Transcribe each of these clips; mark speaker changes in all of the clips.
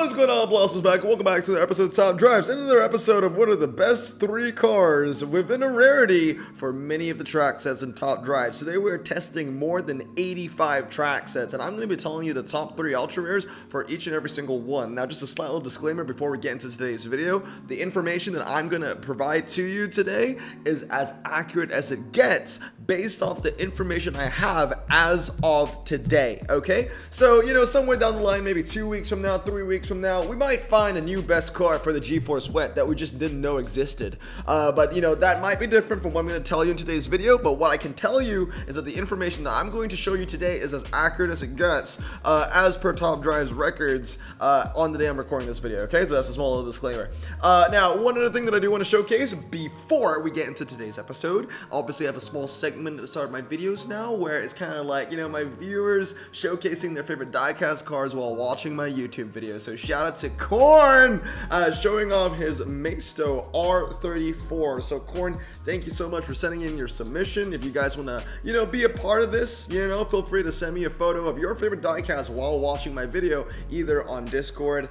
Speaker 1: What is going on, Blossoms back? Welcome back to the episode of Top Drives, another episode of one of the best 3 cars within a rarity for many of the track sets in Top Drives. Today we're testing more than 85 track sets, and I'm going to be telling you the top 3 ultra rares for each and every single one. Now, just a slight little disclaimer before we get into today's video: the information that I'm going to provide to you today is as accurate as it gets based off the information I have as of today, okay? So, somewhere down the line, maybe 2 weeks from now, 3 weeks from now, we might find a new best car for the GeForce Wet that we just didn't know existed. But that might be different from what I'm going to tell you in today's video. But what I can tell you is that the information that I'm going to show you today is as accurate as it gets, as per Top Drive's records on the day I'm recording this video. Okay, so that's a small little disclaimer. Now, one other thing that I do want to showcase before we get into today's episode, obviously I have a small segment at the start of my videos now where it's kind of like, my viewers showcasing their favorite diecast cars while watching my YouTube videos. So shout out to Korn, showing off his Maisto R34. So Korn, thank you so much for sending in your submission. If you guys want to, be a part of this, feel free to send me a photo of your favorite diecast while watching my video, either on Discord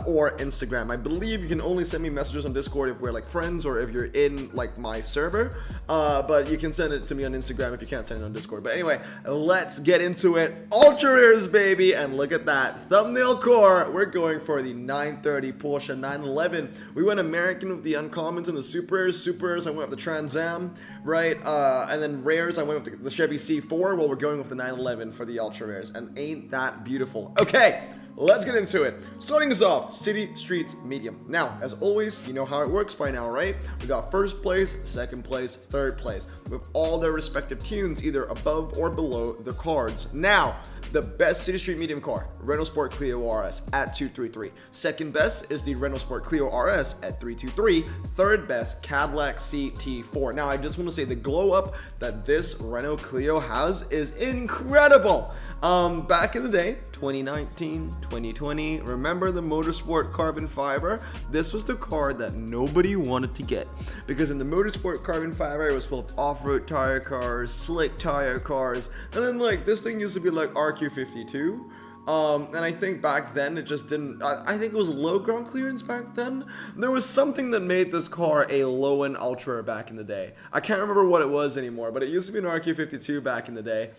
Speaker 1: or Instagram. I believe you can only send me messages on Discord if we're like friends or if you're in like my server, but you can send it to me on Instagram if you can't send it on Discord. But anyway, let's get into it. Ultra rares, baby, and look at that thumbnail core. We're going for the 930 Porsche 911. We went American with the uncommons and the super rares. Super rares, I went with the Trans Am, right? And then rares, I went with the Chevy C4. Well, we're going with the 911 for the ultra rares, and ain't that beautiful? Okay, let's get into it. Starting us off, City Streets Medium. Now, as always, you know how it works by now, right? We got first place, second place, third place, with all their respective tunes either above or below the cards. Now, the best City Street Medium car, Renault Sport Clio RS at 233. Second best is the Renault Sport Clio RS at 323. Third best, Cadillac CT4. Now, I just want to say the glow up that this Renault Clio has is incredible. Back in the day, 2019, 2020, remember the Motorsport carbon fiber? This was the car that nobody wanted to get, because in the Motorsport carbon fiber it was full of off-road tire cars, slick tire cars, and then like this thing used to be like RQ52. And I think back then it just didn't, I think it was low ground clearance back then. There was something that made this car a low-end ultra back in the day. I can't remember what it was anymore, but it used to be an RQ52 back in the day,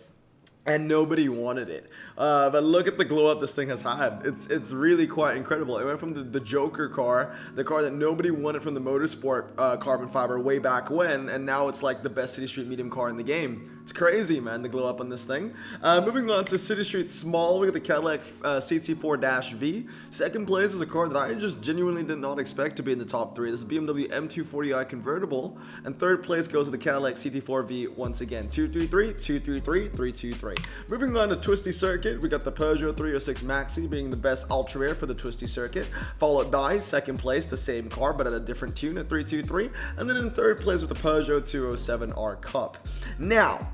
Speaker 1: and nobody wanted it. But look at the glow up this thing has had. It's really quite incredible. It went from the Joker car, the car that nobody wanted from the Motorsport carbon fiber way back when, and now it's like the best City Street Medium car in the game. It's crazy, man, the glow up on this thing. Moving on to City Street Small, we got the Cadillac CT4-V. Second place is a car that I just genuinely did not expect to be in the top 3. This is BMW M240i convertible. And third place goes to the Cadillac CT4-V once again. 233, 233, 323. Moving on to Twisty Circuit, we got the Peugeot 306 Maxi being the best ultra rare for the Twisty Circuit, followed by second place, the same car but at a different tune at 323, and then in third place with the Peugeot 207R Cup. Now,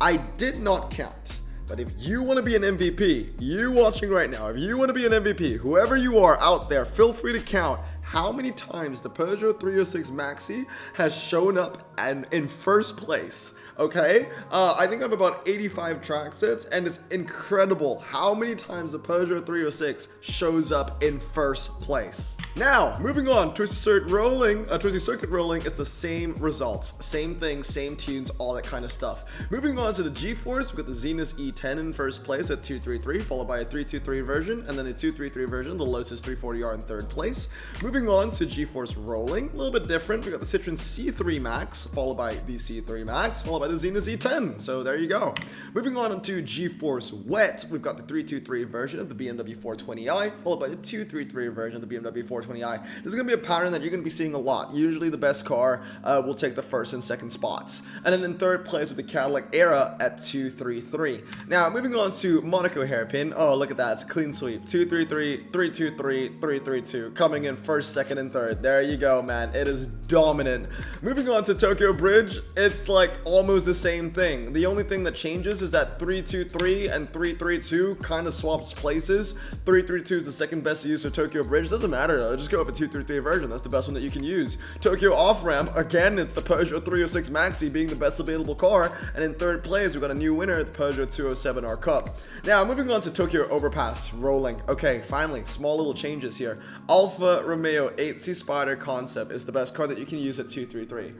Speaker 1: I did not count, but if you want to be an MVP, you watching right now, if you want to be an MVP, whoever you are out there, feel free to count how many times the Peugeot 306 Maxi has shown up in first place. Okay, I think I have about 85 track sets, and it's incredible how many times the Peugeot 306 shows up in first place. Now, moving on, Twisty Circuit Rolling, it's the same results, same thing, same tunes, all that kind of stuff. Moving on to the GeForce, we got the Zenus E10 in first place at 233, followed by a 323 version, and then a 233 version, the Lotus 340R in third place. Moving on to GeForce Rolling, a little bit different, we got the Citroen C3 Max, followed by the C3 Max, followed by the Zenus E10, so there you go. Moving on to GeForce Wet, we've got the 323 version of the BMW 420i, followed by the 233 version of the BMW 420i. This is going to be a pattern that you're going to be seeing a lot. Usually the best car will take the first and second spots. And then in third place with the Cadillac Era at 233. Now, moving on to Monaco Hairpin. Oh, look at that. It's a clean sweep. 233, 323, 332. Coming in first, second, and third. There you go, man. It is dominant. Moving on to Tokyo Bridge, it's like almost the same thing. The only thing that changes is that 323 and 332 kind of swaps places. 332 is the second best use of Tokyo Bridge. Doesn't matter though. just go with the 233 version. That's the best one that you can use. Tokyo off-ramp, again, it's the Peugeot 306 Maxi being the best available car. And in third place, we've got a new winner, the Peugeot 207R Cup. Now, moving on to Tokyo Overpass, rolling. Okay, finally, small little changes here. Alfa Romeo 8C Spider Concept is the best car that you can use at 233.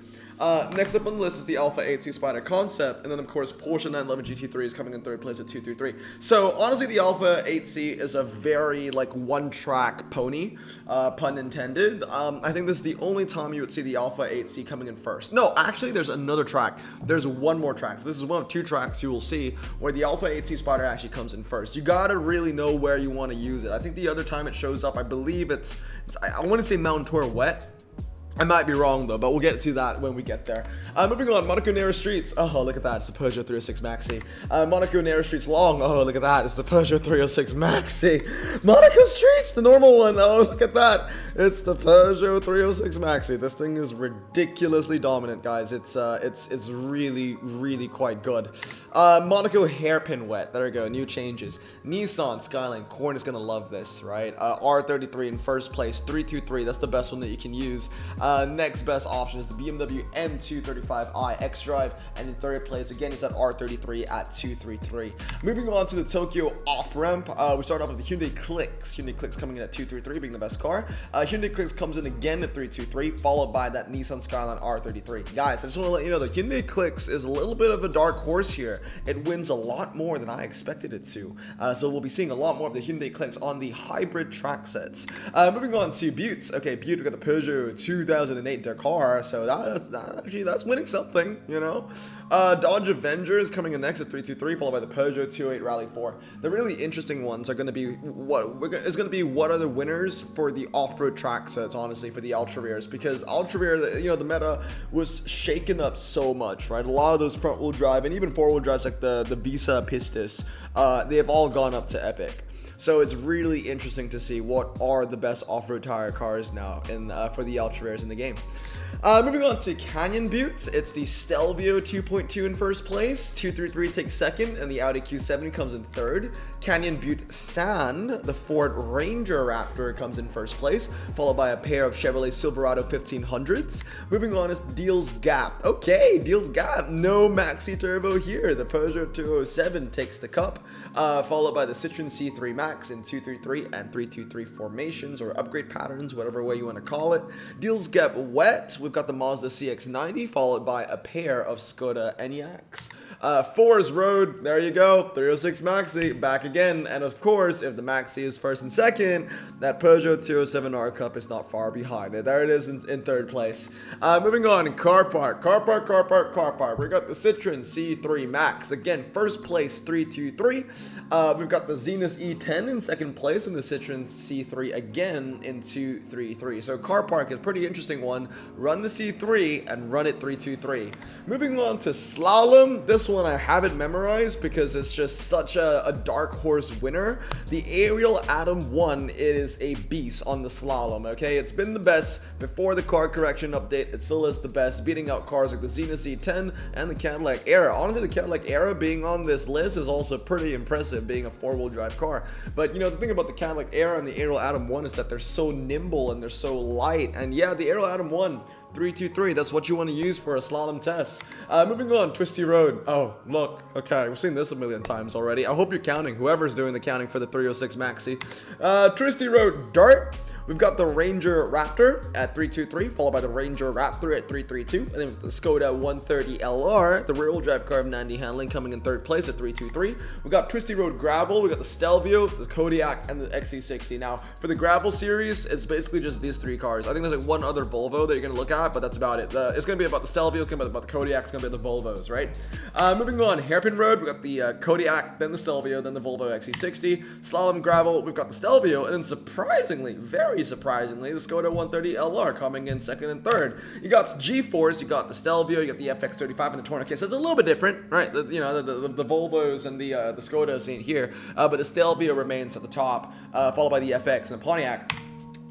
Speaker 1: Next up on the list is the Alpha 8C Spider Concept, and then of course Porsche 911 GT3 is coming in third place at 233. So honestly, the Alpha 8C is a very like one-track pony, pun intended. I think this is the only time you would see the Alpha 8C coming in first. No, actually, there's another track. There's one more track. So this is one of two tracks you will see where the Alpha 8C Spider actually comes in first. You gotta really know where you want to use it. I think the other time it shows up, I believe I want to say Mountain Tour Wet. I might be wrong though, but we'll get to that when we get there. Moving on, Monaco Narrow Streets. Oh, look at that. It's the Peugeot 306 Maxi. Monaco Narrow Streets Long. Oh, look at that. It's the Peugeot 306 Maxi. Monaco Streets, the normal one. Oh, look at that. It's the Peugeot 306 Maxi. This thing is ridiculously dominant, guys. It's really, really quite good. Monaco Hairpin Wet. There we go. New changes. Nissan Skyline. Corn is gonna love this, right? R33 in first place. 323. That's the best one that you can use. Next best option is the BMW M235i xDrive, and in third place again is at R33 at 233. Moving on to the Tokyo off-ramp, we start off with the Hyundai Klicks. Hyundai Klicks coming in at 233, being the best car. Hyundai Klicks comes in again at 323, followed by that Nissan Skyline R33. Guys, I just want to let you know the Hyundai Klicks is a little bit of a dark horse here. It wins a lot more than I expected it to. So we'll be seeing a lot more of the Hyundai Klicks on the hybrid track sets. Moving on to Buttes. Okay, Butte, we got the Peugeot 2008 Dakar, so that's winning something, you know. Dodge Avenger is coming in next at 323, followed by the Peugeot 208 Rally 4. The really interesting ones are going to be what are the winners for the off-road track sets, honestly, for the Ultra Rears, because Ultra Rear, you know, the meta was shaken up so much, right? A lot of those front-wheel drive and even four-wheel drives like the Visa Pistis, they have all gone up to Epic. So it's really interesting to see what are the best off-road tire cars now for the Ultra Rares in the game. Moving on to Canyon Buttes, it's the Stelvio 2.2 in first place, 233 takes second, and the Audi Q7 comes in third. Canyon Butte San, the Ford Ranger Raptor comes in first place, followed by a pair of Chevrolet Silverado 1500s. Moving on is Deals Gap. Okay, Deals Gap, no Maxi Turbo here. The Peugeot 207 takes the cup, followed by the Citroen C3 Max in 233 and 323 formations or upgrade patterns, whatever way you want to call it. Deals Gap Wet, we've got the Mazda CX-90, followed by a pair of Skoda Enyaqs. Forest Road, there you go, 306 Maxi, back again, and of course, if the Maxi is first and second, that Peugeot 207R Cup is not far behind. There it is in third place. Moving on, Car Park, we got the Citroen C3 Max, again, first place, 323. We've got the Zenith E10 in second place, and the Citroen C3 again in 233. So Car Park is a pretty interesting one. Run the C3 and run it 323. Moving on to Slalom, this one I haven't memorized because it's just such a dark horse winner. The Ariel Atom 1 is a beast on the Slalom, okay? It's been the best before the car correction update. It still is the best, beating out cars like the Zenith C10 and the Cadillac Era. Honestly, the Cadillac Era being on this list is also pretty impressive, being a four-wheel drive car. But, you know, the thing about the Cadillac Era and the Ariel Atom 1 is that they're so nimble and they're so light. And yeah, the Ariel Atom 1, 323, that's what you want to use for a slalom test. Moving on, Twisty Road. Oh, look, okay, we've seen this a million times already. I hope you're counting, whoever's doing the counting for the 306 Maxi. Twisty Road Dirt. We've got the Ranger Raptor at 323, followed by the Ranger Raptor at 332, and then with the Skoda 130 LR, the rear-wheel drive car of Nandy Handling coming in third place at 323. We got Twisty Road Gravel, we got the Stelvio, the Kodiaq, and the XC60. Now, for the Gravel series, it's basically just these three cars. I think there's like one other Volvo that you're gonna look at, but that's about it. It's gonna be about the Stelvio, it's gonna be about the Kodiaq, it's gonna be the Volvos, right? Moving on, Hairpin Road, we got the Kodiaq, then the Stelvio, then the Volvo XC60. Slalom Gravel, we've got the Stelvio, and then surprisingly, very surprisingly, the Skoda 130 LR coming in second and third. You got G-Force, you got the Stelvio, you got the FX35 and the Tourniquet. So it's a little bit different, right? The Volvos and the Skodas ain't here, but the Stelvio remains at the top, followed by the FX and the Pontiac.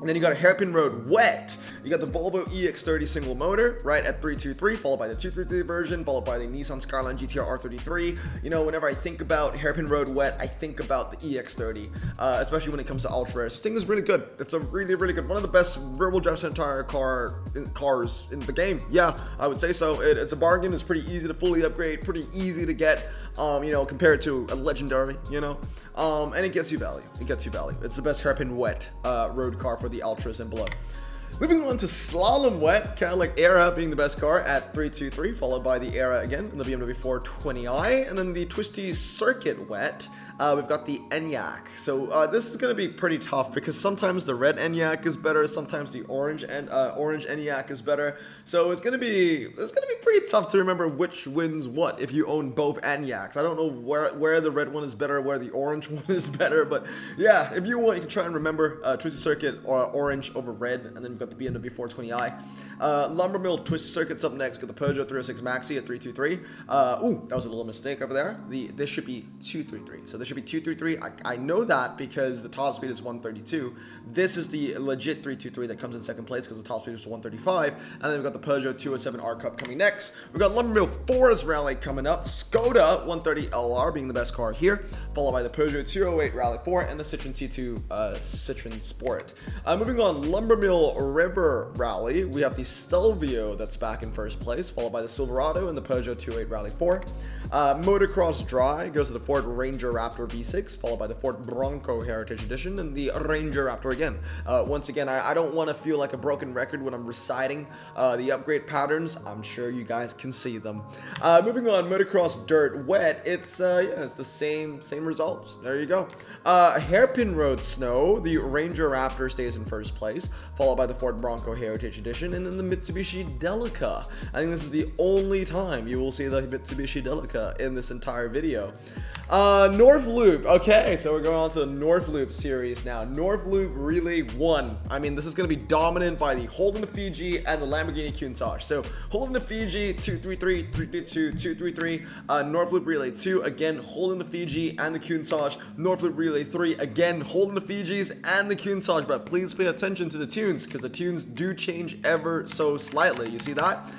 Speaker 1: And then you got a Hairpin Road Wet. You got the Volvo EX30 single motor, right, at 323, followed by the 233 version, followed by the Nissan Skyline GTR R33. You know, whenever I think about Hairpin Road Wet, I think about the EX30, especially when it comes to ultra rares. This thing is really good. It's a really, really good, one of the best rear-wheel drive Centaur cars in the game. Yeah, I would say so. It's a bargain. It's pretty easy to fully upgrade, pretty easy to get, you know, compared to a Legendary, you know, and it gets you value. It gets you value. It's the best Hairpin Wet road car for the Ultras and below. Moving on to Slalom Wet, Cadillac Era being the best car at 323, followed by the Era again, and the BMW 420i, and then the Twisty Circuit Wet. We've got the Enyaq. So this is going to be pretty tough because sometimes the red Enyaq is better, sometimes the orange Enyaq is better. So it's going to be pretty tough to remember which wins what if you own both Enyaqs. I don't know where the red one is better, where the orange one is better, but yeah, if you want, you can try and remember Twisty Circuit or orange over red, and then we've got the BMW 420i. Lumber Mill Twisty Circuit's up next. Got the Peugeot 306 Maxi at 323. Ooh, that was a little mistake over there. This should be 233. So this should be 233. I know that because the top speed is 132. This is the legit 323 that comes in second place because the top speed is 135. And then we've got the Peugeot 207 R Cup coming next. We've got Lumber Mill Forest Rally coming up. Skoda 130 LR being the best car here, followed by the Peugeot 208 Rally 4 and the Citroen C2 Citroen Sport. Moving on, Lumber Mill River Rally. We have the Stelvio that's back in first place, followed by the Silverado and the Peugeot 208 Rally 4. Motocross Dry goes to the Ford Ranger Raptor V6, followed by the Ford Bronco Heritage Edition and the Ranger Raptor again. Once again, I don't want to feel like a broken record when I'm reciting the upgrade patterns. I'm sure you guys can see them. Moving on, Motocross Dirt Wet. It's it's the same results. There you go. Hairpin Road Snow. The Ranger Raptor stays in first place, followed by the Ford Bronco Heritage Edition, and then the Mitsubishi Delica. I think this is the only time you will see the Mitsubishi Delica in this entire video. North Loop. Okay, so we're going on to the North Loop series now. North Loop Relay 1. I mean, this is going to be dominant by the Holden the Fiji and the Lamborghini Countach. So Holden the Fiji 233, 332, 233. North Loop Relay 2 again, Holden the Fiji and the Countach. North Loop Relay 3 again, Holden the Fijis and the Countach. But please pay attention to the tunes because the tunes do change ever so slightly. You see that?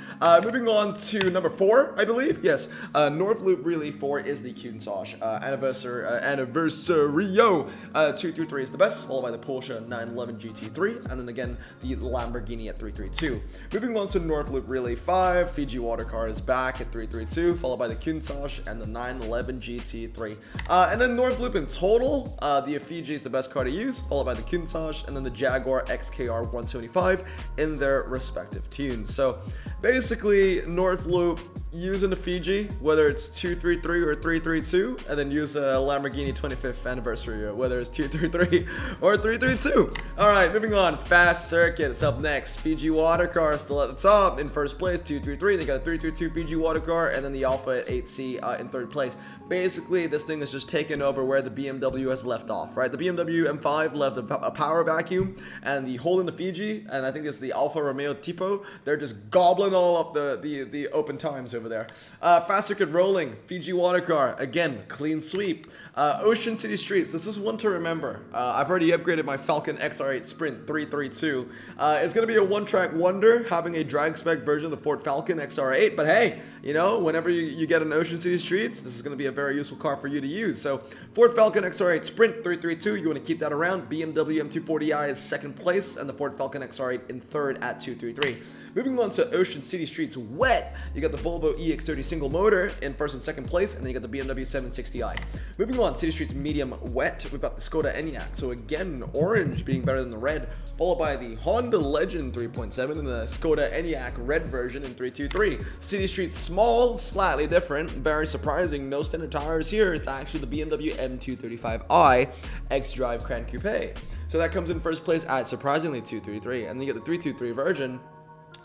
Speaker 1: Moving on to number 4, I believe. Yes, North Loop Relay 4 is the Countach. Anniversario 223 is the best, followed by the Porsche 911 GT3, and then again the Lamborghini at 332. Moving on to North Loop Relay 5, Fiji Water Car is back at 332, followed by the Countach and the 911 GT3. And then North Loop in total, the Fiji is the best car to use, followed by the Countach, and then the Jaguar XKR 175 in their respective tunes. So basically, North Loop using the Fiji, whether it's 233 or 332, and then use a Lamborghini 25th anniversary, whether it's 233 or 332. All right, moving on. Fast Circuit is up next. Fiji Water Car still at the top in first place, 233. They got a 332 Fiji Water Car, and then the Alpha at 8C in third place. Basically, this thing is just taking over where the BMW has left off, right? The BMW M5 left a power vacuum, and the Holden the Fiji, and I think it's the Alfa Romeo Tipo, they're just gobbling all up the open times over there. Fast Circuit Rolling, Fiji Water Car, again, clean sweep. Ocean City Streets, this is one to remember. I've already upgraded my Falcon XR8 Sprint 332. It's going to be a one-track wonder, having a drag spec version of the Ford Falcon XR8, but hey, you know, whenever you get an Ocean City Streets, this is going to be a very useful car for you to use. So, Ford Falcon XR8 Sprint 332, you want to keep that around. BMW M240i is second place, and the Ford Falcon XR8 in third at 233. Moving on to Ocean City Streets Wet, you got the Volvo EX30 single motor in first and second place, and then you got the BMW 760i. Moving on, City Streets Medium Wet, we've got the Skoda Enyaq. So again, orange being better than the red, followed by the Honda Legend 3.7 and the Skoda Enyaq red version in 323. City Streets Small, slightly different, very surprising, no standard tires here. It's actually the BMW M235i X-Drive Grand Coupe. So that comes in first place at surprisingly 233, and then you get the 323 version.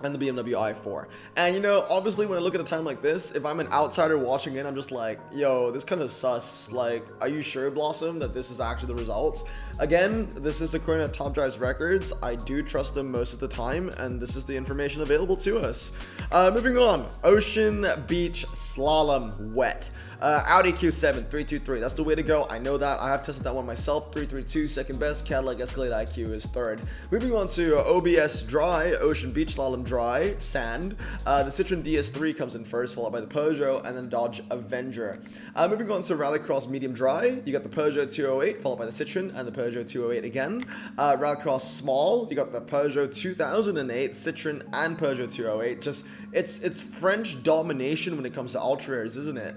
Speaker 1: and the BMW i4. And you know, obviously when I look at a time like this, if I'm an outsider watching it, I'm just like, yo, this kind of sus. Like, are you sure, Blossom, that this is actually the results? Again, this is according to Top Drive's records. I do trust them most of the time, and this is the information available to us. Moving on, Ocean Beach Slalom Wet. Audi Q7 323, that's the way to go. I know that. I have tested that one myself. 332, second best. Cadillac Escalade IQ is third. Moving on to OBS Dry, Ocean Beach Slalom Dry, Sand. The Citroen DS3 comes in first, followed by the Peugeot, and then Dodge Avenger. Moving on to Rallycross Medium Dry, you got the Peugeot 208, followed by the Citroen, and the Peugeot 208 again. Rallycross Small, you got the Peugeot 2008, Citroen, and Peugeot 208. Just, it's French domination when it comes to ultra rares, isn't it?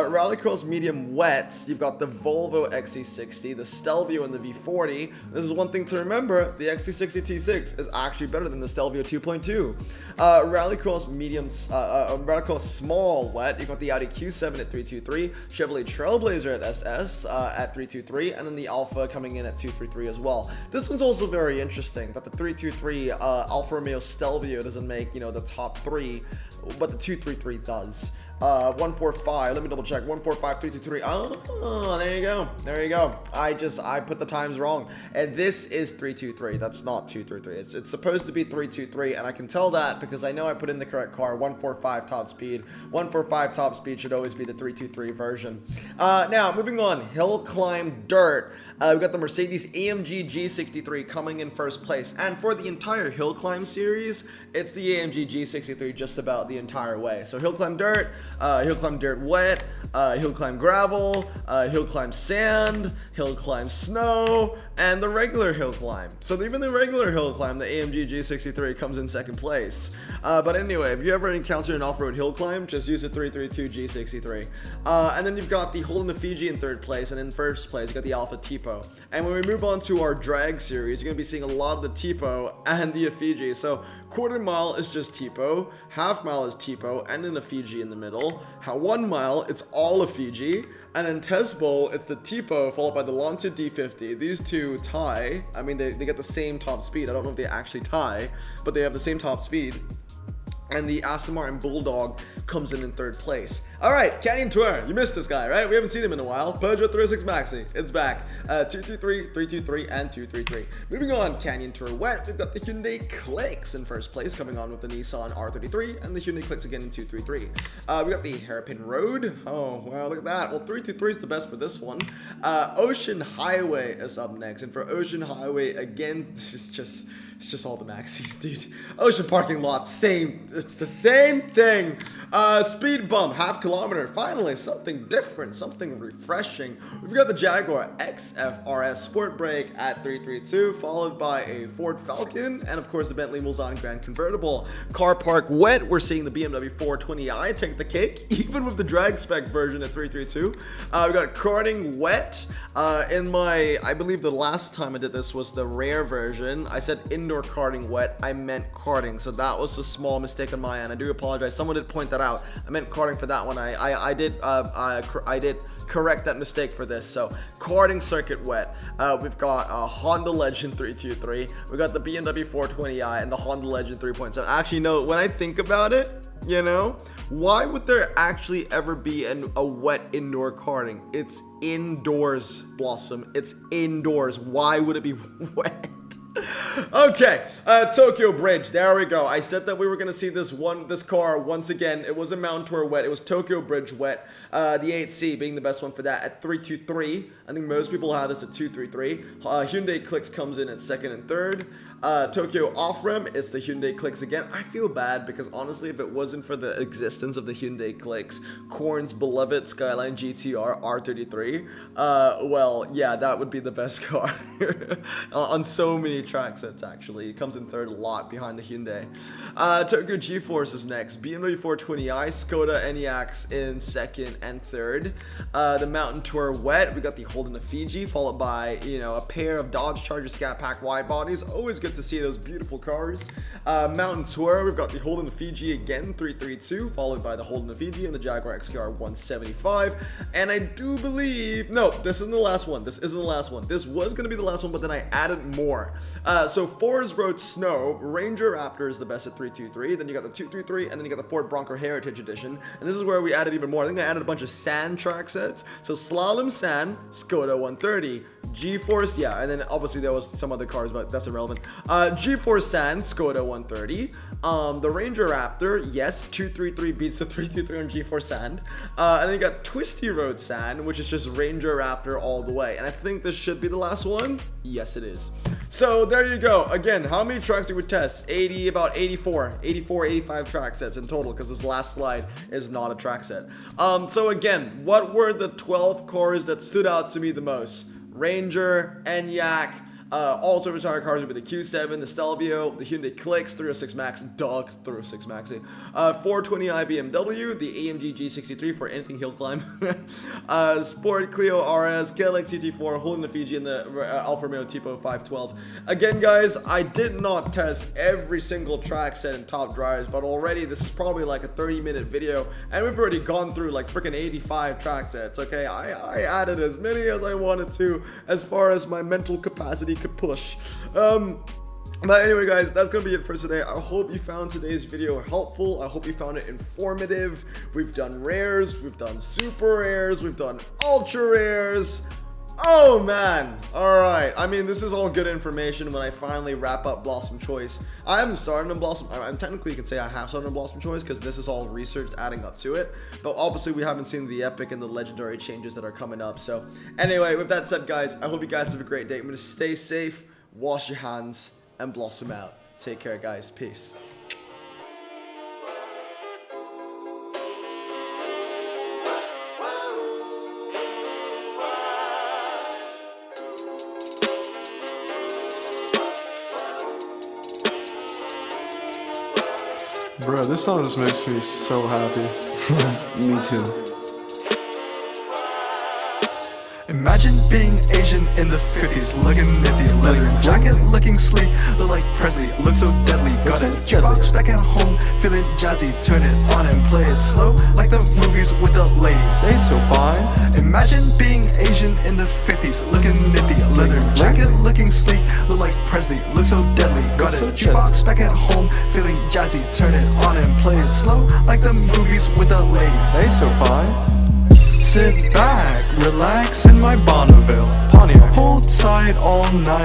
Speaker 1: Rallycross Medium Wet, you've got the Volvo XC60, the Stelvio, and the V40. This is one thing to remember, the XC60 T6 is actually better than the Stelvio 2.2. Rallycross Small Wet, you've got the Audi Q7 at 323, Chevrolet Trailblazer at SS at 323, and then the Alpha coming in at 233 as well. This one's also very interesting, that the 323 Alfa Romeo Stelvio doesn't make, you know, the top 3, but the 233 does. 145, let me double check, 145, 323, oh, there you go, I put the times wrong, and this is 323, that's not 233, it's supposed to be 323, and I can tell that because I know I put in the correct car. 145 top speed, 145 top speed should always be the 323 version. Now, moving on, Hill Climb Dirt, we've got the Mercedes AMG G63 coming in first place, and for the entire Hill Climb series, it's the AMG G63 just about the entire way. So Hill Climb Dirt, Hill Climb Dirt Wet, Hill Climb Gravel, Hill Climb Sand, Hill Climb Snow, and the regular Hill Climb. So even the regular Hill Climb, the AMG G63 comes in second place. But anyway, if you ever encounter an off-road hill climb, just use a 332 G63. And then you've got the Holden Fiji in third place, and in first place, you got the Alpha Tipo. And when we move on to our drag series, you're going to be seeing a lot of the Tipo and the Fiji. So quarter mile is just Tipo, half mile is Tipo, and then a Fiji in the middle. 1 mile, it's all a Fiji, and then Test Bowl, it's the Tipo followed by the Lancia D50. These two tie. I mean, they get the same top speed. I don't know if they actually tie, but they have the same top speed. And the Aston Martin Bulldog comes in third place. All right, Canyon Tour. You missed this guy, right? We haven't seen him in a while. Peugeot 306 Maxi. It's back. 233, 323, and 233. Moving on, Canyon Tour Wet. We've got the Hyundai Klicks in first place, coming on with the Nissan R33, and the Hyundai Klicks again in 233. We got the Hairpin Road. Oh, wow, look at that. Well, 323 is the best for this one. Ocean Highway is up next. And for Ocean Highway, again, it's just all the Maxis, dude. Ocean Parking Lot, same. It's the same thing. Speed bump, half kilometer. Finally, something different, something refreshing. We've got the Jaguar XFRS Sport Brake at 332, followed by a Ford Falcon, and of course the Bentley Mulsanne Grand Convertible. Car Park Wet, we're seeing the BMW 420i take the cake, even with the drag spec version at 332. We got Karting Wet. I believe the last time I did this was the rare version. I said indoor karting wet, I meant karting, so that was a small mistake on my end. I do apologize. Someone did point that out. I meant karting for that one. I did correct that mistake for this. So karting circuit wet. We've got Honda Legend 323. We got the BMW 420i and the Honda Legend 3.7. Actually, no. When I think about it, you know, why would there actually ever be a wet indoor karting? It's indoors, Blossom. It's indoors. Why would it be wet? Okay, Tokyo Bridge, there we go. I said that we were gonna see this car once again. It was a Mountain Tour Wet. It was Tokyo Bridge Wet. The 8C being the best one for that at 323. I think most people have this at 233. Hyundai Klicks comes in at second and third. Tokyo Off-Rim, it's the Hyundai Klicks again. I feel bad because honestly, if it wasn't for the existence of the Hyundai Klicks, Korn's beloved Skyline GTR R33, well, yeah, that would be the best car on so many track sets, actually. It comes in third a lot behind the Hyundai. Tokyo G-Force is next. BMW 420i, Skoda Enyaq in second and third. The Mountain Tour Wet, we got the Holden Fiji, followed by, you know, a pair of Dodge Charger Scat Pack wide bodies. Always good to see those beautiful cars. Mountain Tour, we've got the Holden Fiji again, 332, followed by the Holden Fiji and the Jaguar XKR 175. And I do believe, no, this isn't the last one. This isn't the last one. This was going to be the last one, but then I added more. So So Forest Road Snow, Ranger Raptor is the best at 323. Then you got the 233, and then you got the Ford Bronco Heritage Edition. And this is where we added even more. I think I added a bunch of sand track sets. So Slalom Sand, Skoda 130. G-Force, yeah, and then obviously there was some other cars, but that's irrelevant. G-Force Sand, Skoda 130. The Ranger Raptor, yes, 233 beats the 323 on G-Force Sand. And then you got Twisty Road Sand, which is just Ranger Raptor all the way. And I think this should be the last one. Yes, it is. So there you go. Again, how many tracks did we test? About 84, 85 track sets in total, because this last slide is not a track set. So again, what were the 12 cars that stood out to me the most? Ranger, Enyaq, all service tire cars would be the Q7, the Stelvio, the Hyundai Klicks, 306 Max, 306 Max, 420i BMW, the AMG G63 for anything hill climb, Sport Clio RS, Cadillac CT4, holding the Fiji, and the Alfa Romeo Tipo 512. Again, guys, I did not test every single track set in Top Drives, but already this is probably like a 30-minute video, and we've already gone through like freaking 85 track sets. Okay, I added as many as I wanted to, as far as my mental capacity could push. But anyway, guys, that's gonna be it for today. I hope you found today's video helpful. I hope you found it informative. We've done rares, we've done super rares, we've done ultra rares. Oh man, all right. I mean, this is all good information when I finally wrap up Blossom Choice. I haven't started on Blossom. Technically you can say I have started on Blossom Choice because this is all research adding up to it, but obviously we haven't seen the epic and the legendary changes that are coming up. So anyway, with that said, guys, I hope you guys have a great day. I'm gonna stay safe, wash your hands, and blossom out. Take care, guys. Peace.
Speaker 2: Bro, this song just makes me so happy.
Speaker 3: Me too.
Speaker 4: Imagine being Asian in the 50s, looking nifty, leather jacket, looking sleek, look like Presley, look so deadly. Got a jukebox back at home, feeling jazzy, turn it on and play it slow, like the movies with the ladies.
Speaker 2: They so fine.
Speaker 4: Imagine being Asian in the 50s, looking nifty, leather jacket, looking sleek, look like Presley, look so deadly. Got a jukebox back at home, feeling jazzy, turn it on and play it slow, like the movies with the ladies.
Speaker 2: They so fine.
Speaker 4: Sit back, relax in my Bonneville Pontiac. Hold tight all night.